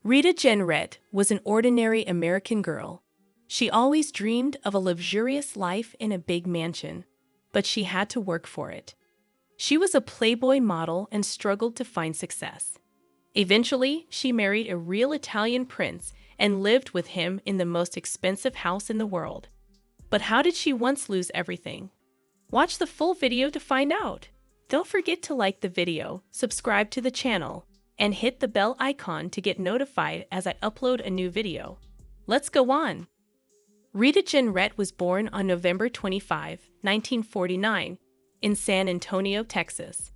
Rita Jenrette was an ordinary American girl. She always dreamed of a luxurious life in a big mansion, but she had to work for it. She was a Playboy model and struggled to find success. Eventually, she married a real Italian prince and lived with him in the most expensive house in the world. But how did she once lose everything? Watch the full video to find out. Don't forget to like the video, subscribe to the channel, and hit the bell icon to get notified as I upload a new video. Let's go on. Rita Jenrette was born on November 25, 1949, in San Antonio, Texas.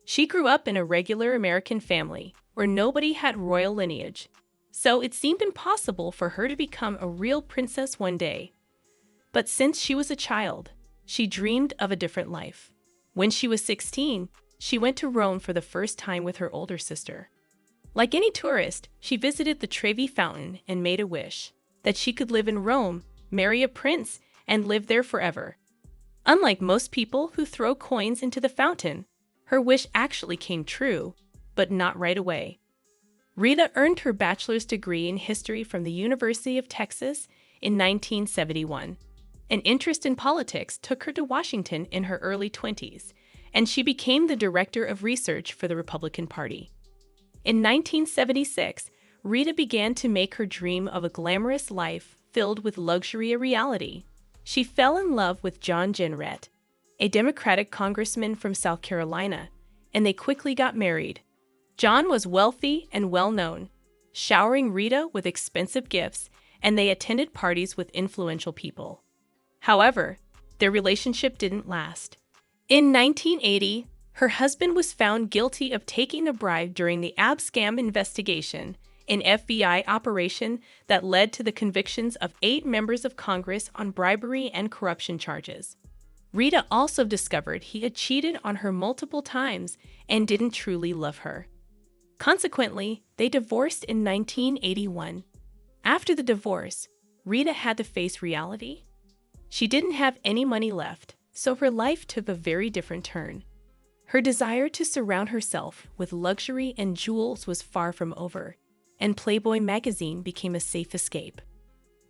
She grew up in a regular American family where nobody had royal lineage, so it seemed impossible for her to become a real princess one day. But since she was a child, she dreamed of a different life. When she was 16, she went to Rome for the first time with her older sister. Like any tourist, she visited the Trevi Fountain and made a wish that she could live in Rome, marry a prince, and live there forever. Unlike most people who throw coins into the fountain, her wish actually came true, but not right away. Rita earned her bachelor's degree in history from the University of Texas in 1971. An interest in politics took her to Washington in her early 20s, and she became the director of research for the Republican Party. In 1976, Rita began to make her dream of a glamorous life filled with luxury a reality. She fell in love with John Jenrette, a Democratic congressman from South Carolina, and they quickly got married. John was wealthy and well-known, showering Rita with expensive gifts, and they attended parties with influential people. However, their relationship didn't last. In 1980, her husband was found guilty of taking a bribe during the scam investigation, an FBI operation that led to the convictions of 8 members of Congress on bribery and corruption charges. Rita also discovered he had cheated on her multiple times and didn't truly love her. Consequently, they divorced in 1981. After the divorce, Rita had to face reality. She didn't have any money left, so her life took a very different turn. Her desire to surround herself with luxury and jewels was far from over, and Playboy magazine became a safe escape.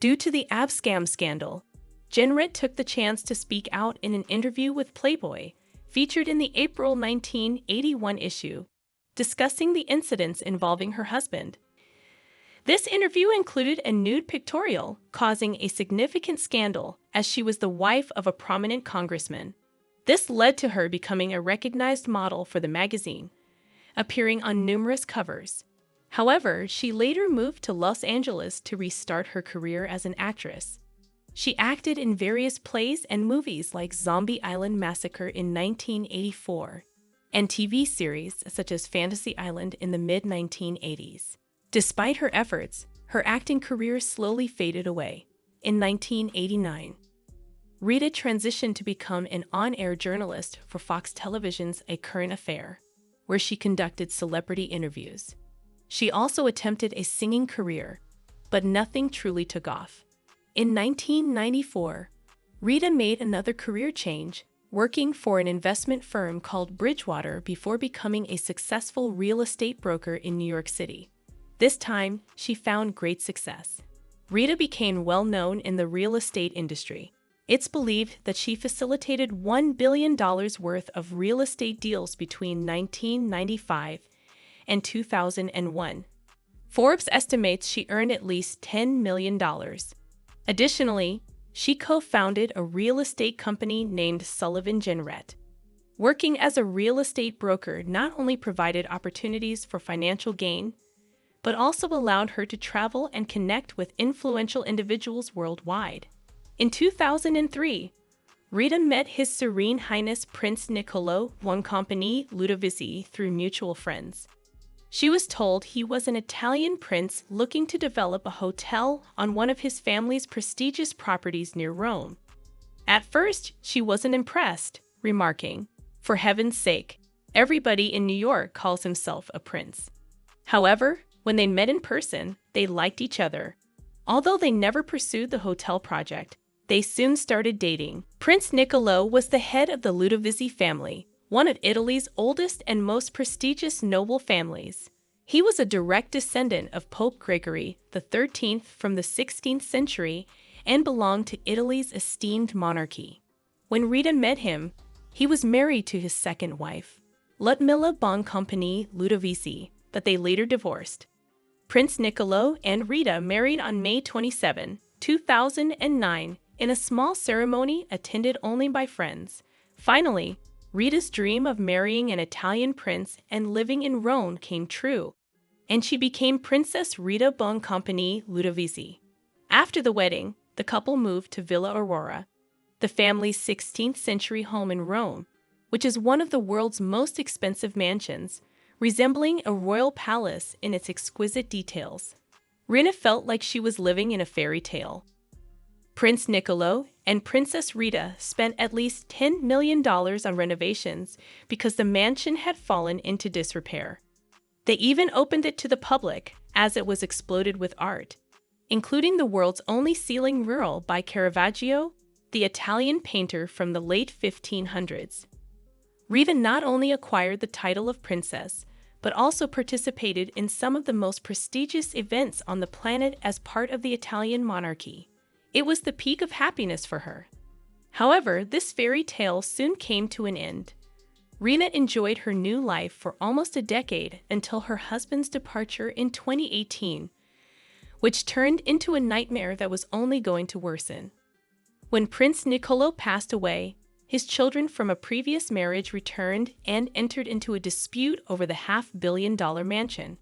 Due to the scam scandal, Jenrette took the chance to speak out in an interview with Playboy, featured in the April 1981 issue, discussing the incidents involving her husband. This interview included a nude pictorial, causing a significant scandal as she was the wife of a prominent congressman. This led to her becoming a recognized model for the magazine, appearing on numerous covers. However, she later moved to Los Angeles to restart her career as an actress. She acted in various plays and movies like Zombie Island Massacre in 1984 and TV series such as Fantasy Island in the mid-1980s. Despite her efforts, her acting career slowly faded away. In 1989, Rita transitioned to become an on-air journalist for Fox Television's A Current Affair, where she conducted celebrity interviews. She also attempted a singing career, but nothing truly took off. In 1994, Rita made another career change, working for an investment firm called Bridgewater before becoming a successful real estate broker in New York City. This time, she found great success. Rita became well-known in the real estate industry. It's believed that she facilitated $1 billion worth of real estate deals between 1995 and 2001. Forbes estimates she earned at least $10 million. Additionally, she co-founded a real estate company named Sullivan Jenrette. Working as a real estate broker not only provided opportunities for financial gain, but also allowed her to travel and connect with influential individuals worldwide. In 2003, Rita met His Serene Highness Prince Nicolò Boncompagni Ludivisi through mutual friends. She was told he was an Italian prince looking to develop a hotel on one of his family's prestigious properties near Rome. At first, she wasn't impressed, remarking, "For heaven's sake, everybody in New York calls himself a prince." However, when they met in person, they liked each other. Although they never pursued the hotel project, they soon started dating. Prince Nicolò was the head of the Ludivisi family, one of Italy's oldest and most prestigious noble families. He was a direct descendant of Pope Gregory XIII from the 16th century and belonged to Italy's esteemed monarchy. When Rita met him, he was married to his second wife, Nicolò Boncompagni Ludivisi, but they later divorced. Prince Nicolò and Rita married on May 27, 2009, in a small ceremony attended only by friends. Finally, Rita's dream of marrying an Italian prince and living in Rome came true, and she became Princess Rita Boncompagni Ludivisi. After the wedding, the couple moved to Villa Aurora, the family's 16th-century home in Rome, which is one of the world's most expensive mansions, resembling a royal palace in its exquisite details. Rita felt like she was living in a fairy tale. Prince Nicolò and Princess Rita spent at least $10 million on renovations because the mansion had fallen into disrepair. They even opened it to the public as it was exploded with art, including the world's only ceiling mural by Caravaggio, the Italian painter from the late 1500s. Rita not only acquired the title of princess, but also participated in some of the most prestigious events on the planet as part of the Italian monarchy. It was the peak of happiness for her. However, this fairy tale soon came to an end. Rita enjoyed her new life for almost a decade until her husband's departure in 2018, which turned into a nightmare that was only going to worsen. When Prince Nicolò passed away, his children from a previous marriage returned and entered into a dispute over the $500 million mansion.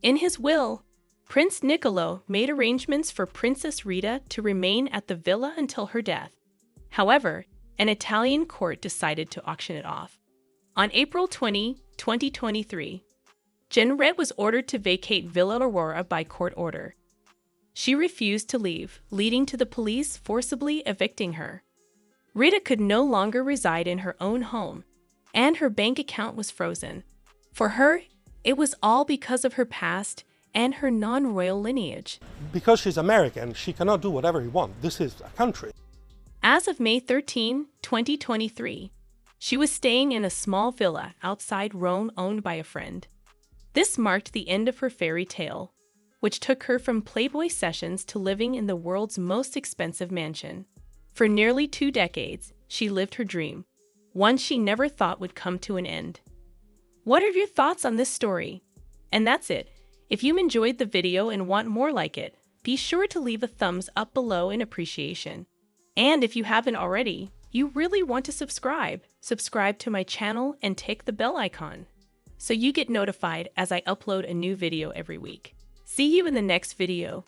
In his will, Prince Nicolò made arrangements for Princess Rita to remain at the villa until her death. However, an Italian court decided to auction it off. On April 20, 2023, Jenrette was ordered to vacate Villa Aurora by court order. She refused to leave, leading to the police forcibly evicting her. Rita could no longer reside in her own home, and her bank account was frozen. For her, it was all because of her past and her non-royal lineage. Because she's American, she cannot do whatever she wants. This is a country. As of May 13, 2023, she was staying in a small villa outside Rome owned by a friend. This marked the end of her fairy tale, which took her from Playboy sessions to living in the world's most expensive mansion. For nearly 2 decades, she lived her dream, one she never thought would come to an end. What are your thoughts on this story? And that's it. If you enjoyed the video and want more like it, be sure to leave a thumbs up below in appreciation. And if you haven't already, you really want to subscribe to my channel and tick the bell icon, so you get notified as I upload a new video every week. See you in the next video.